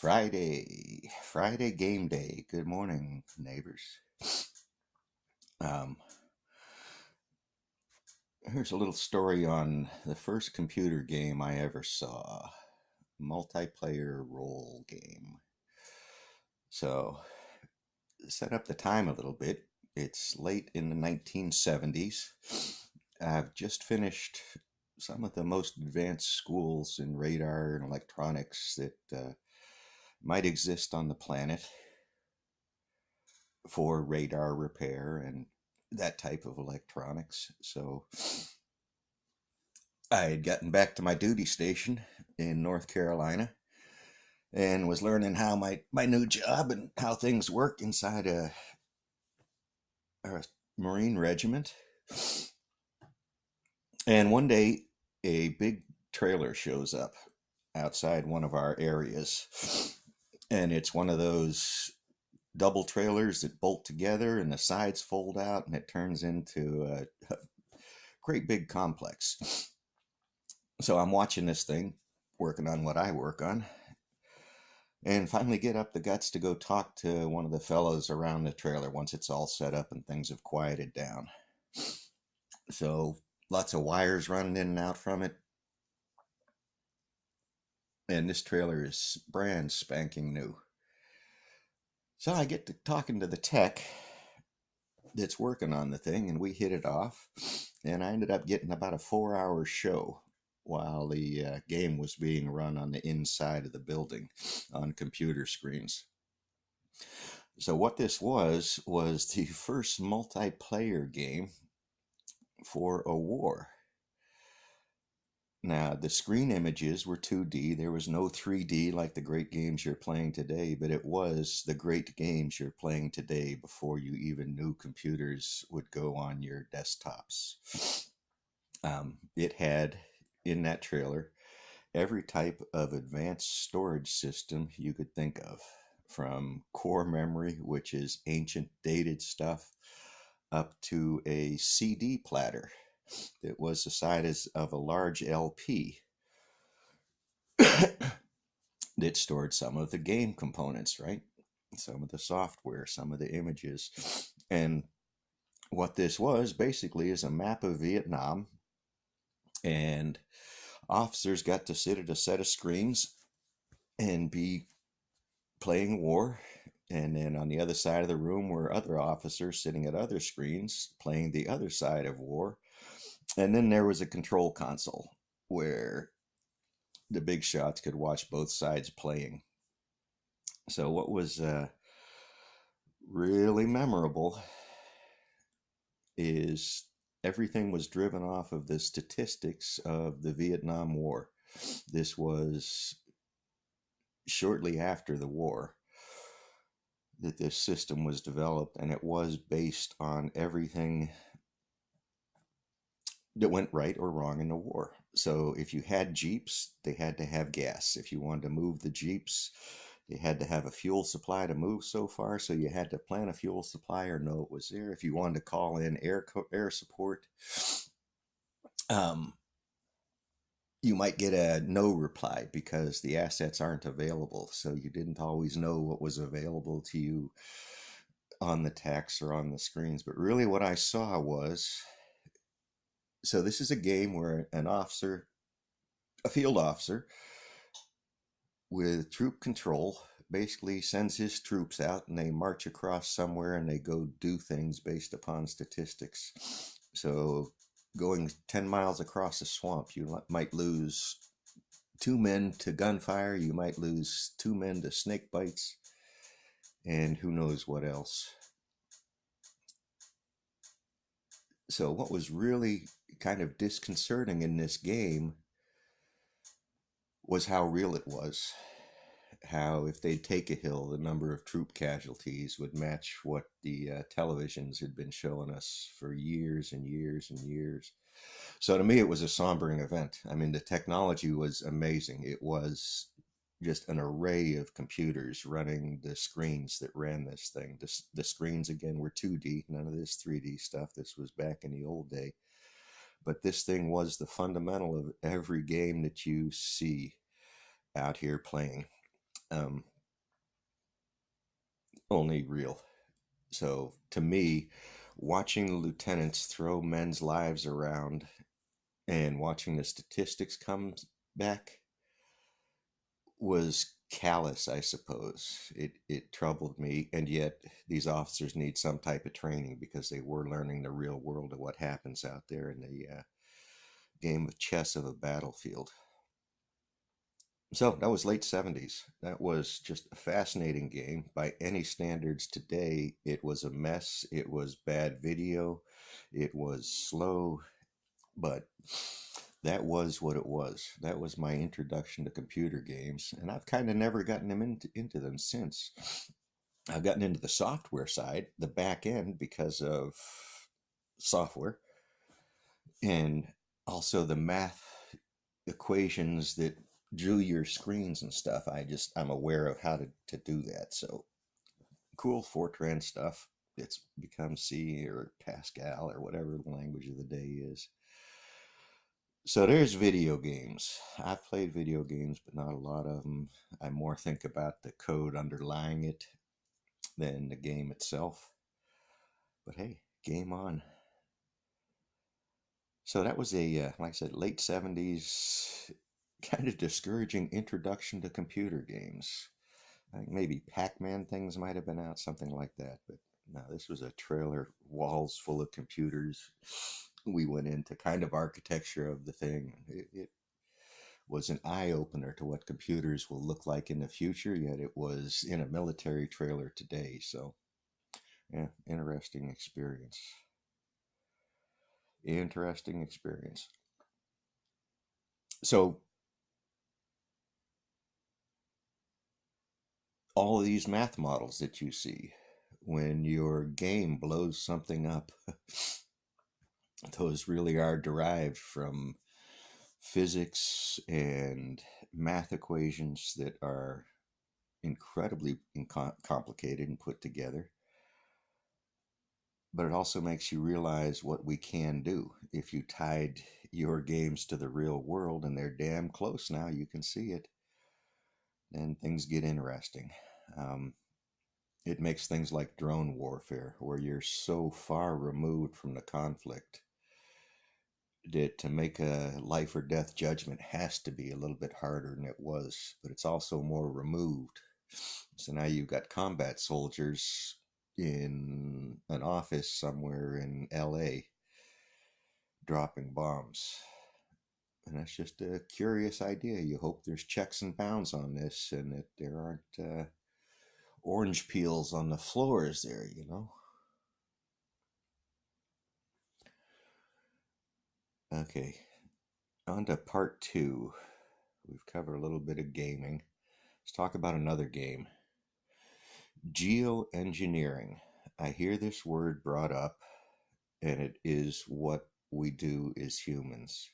Friday game day. Good morning, neighbors. Um, Here's a little story on the first computer game I ever saw, multiplayer role game. So, set up the time a little bit. It's late in the 1970s. I've just finished some of the most advanced schools in radar and electronics that might exist on the planet for radar repair and that type of electronics. So I had gotten back to my duty station in North Carolina and was learning how my new job and how things work inside a Marine regiment. And one day, a big trailer shows up outside one of our areas. And it's one of those double trailers that bolt together and the sides fold out and it turns into a great big complex. So I'm watching this thing, working on what I work on, and finally get up the guts to go talk to one of the fellows around the trailer once it's all set up and things have quieted down. So lots of wires running in and out from it. And this trailer is brand spanking new. So I get to talking to the tech that's working on the thing, and we hit it off. And I ended up getting about a 4-hour show while the game was being run on the inside of the building on computer screens. So what this was the first multiplayer game for a war. Now, the screen images were 2D. There was no 3D like the great games you're playing today, but it was the great games you're playing today before you even knew computers would go on your desktops. It had, in that trailer, every type of advanced storage system you could think of, from core memory, which is ancient dated stuff, up to a CD platter that was the size of a large LP that stored some of the game components, right? Some of the software, some of the images. And what this was basically is a map of Vietnam, and officers got to sit at a set of screens and be playing war. And then on the other side of the room were other officers sitting at other screens playing the other side of war. And then there was a control console where the big shots could watch both sides playing. So what was really memorable is everything was driven off of the statistics of the Vietnam War. This was shortly after the war that this system was developed, and it was based on everything that went right or wrong in the war. So if you had Jeeps, they had to have gas. If you wanted to move the Jeeps, they had to have a fuel supply to move so far, so you had to plan a fuel supply or know it was there. If you wanted to call in air support, um, you might get a no reply because the assets aren't available. So you didn't always know what was available to you on the text or on the screens. But really what I saw was, so this is a game where an officer, a field officer with troop control, basically sends his troops out and they march across somewhere and they go do things based upon statistics. So going 10 miles across a swamp, you might lose 2 men to gunfire, you might lose 2 men to snake bites, and who knows what else. So what was really kind of disconcerting in this game was how real it was. How if they'd take a hill, the number of troop casualties would match what the televisions had been showing us for years and years and years. So to me, it was a sombering event. I mean, the technology was amazing. It was just an array of computers running the screens that ran this thing. The screens, again, were 2D, none of this 3D stuff. This was back in the old day. But this thing was the fundamental of every game that you see out here playing. only real. So to me, watching the lieutenants throw men's lives around and watching the statistics come back was callous, I suppose. It troubled me, and yet these officers need some type of training because they were learning the real world of what happens out there in the game of chess of a battlefield. So that was late 70s. That was just a fascinating game. By any standards today, it was a mess. It was bad video. It was slow, but that was what it was. That was my introduction to computer games, and I've kind of never gotten into them since. I've gotten into the software side, the back end, because of software, and also the math equations that drew your screens and stuff. I'm aware of how to do that. So cool Fortran stuff. It's become C or Pascal or whatever the language of the day is. So there's video games. I've played video games, but not a lot of them. I more think about the code underlying it than the game itself. But hey, game on. So that was like I said, late 70s, kind of discouraging introduction to computer games. I think maybe Pac-Man things might have been out, something like that. But no, this was a trailer, walls full of computers. We went into kind of architecture of the thing. It was an eye opener to what computers will look like in the future, yet it was in a military trailer today. So, yeah, interesting experience. Interesting experience. So, all of these math models that you see, when your game blows something up, those really are derived from physics and math equations that are incredibly complicated and put together. But it also makes you realize what we can do. If you tied your games to the real world, and they're damn close now, you can see it, then things get interesting. Um, it makes things like drone warfare, where you're so far removed from the conflict that to make a life or death judgment has to be a little bit harder than it was, but it's also more removed. So now you've got combat soldiers in an office somewhere in LA dropping bombs. And that's just a curious idea. You hope there's checks and bounds on this and that there aren't orange peels on the floors there, you know? Okay, on to part two. We've covered a little bit of gaming. Let's talk about another game. Geoengineering. I hear this word brought up, and it is what we do as humans.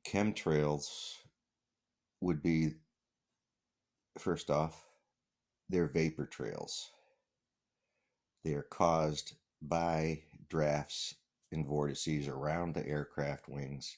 Chemtrails would be, first off, they're vapor trails. They are caused by drafts and vortices around the aircraft wings.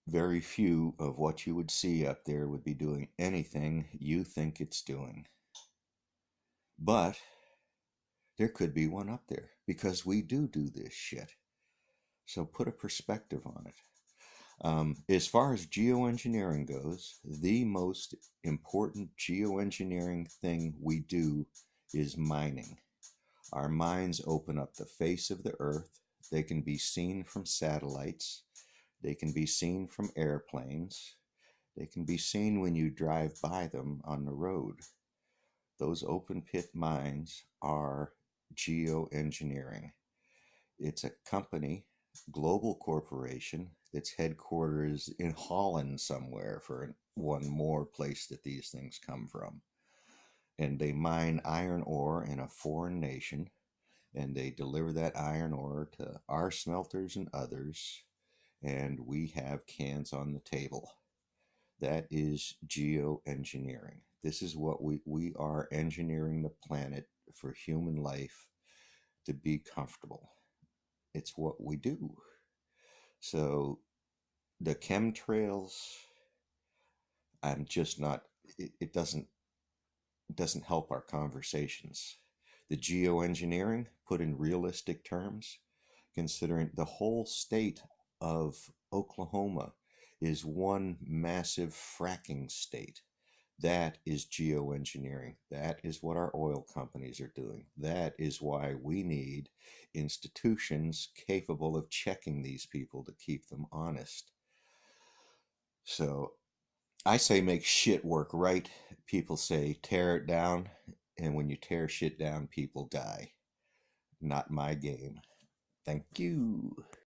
Very few of what you would see up there would be doing anything you think it's doing. But there could be one up there because we do this shit. So put a perspective on it. As far as geoengineering goes, the most important geoengineering thing we do is mining. Our mines open up the face of the earth. They can be seen from satellites. They can be seen from airplanes. They can be seen when you drive by them on the road. Those open pit mines are geoengineering. It's a company, global corporation, that's headquarters in Holland somewhere for one more place that these things come from. And they mine iron ore in a foreign nation, and they deliver that iron ore to our smelters and others, and we have cans on the table. That is geoengineering. This is what we are engineering the planet for human life to be comfortable. It's what we do. So the chemtrails, I'm just not it doesn't help our conversations. The geoengineering, put in realistic terms, considering the whole state of Oklahoma is one massive fracking state. That is geoengineering. That is what our oil companies are doing. That is why we need institutions capable of checking these people to keep them honest. So I say make shit work right. People say tear it down. And when you tear shit down, people die. Not my game. Thank you.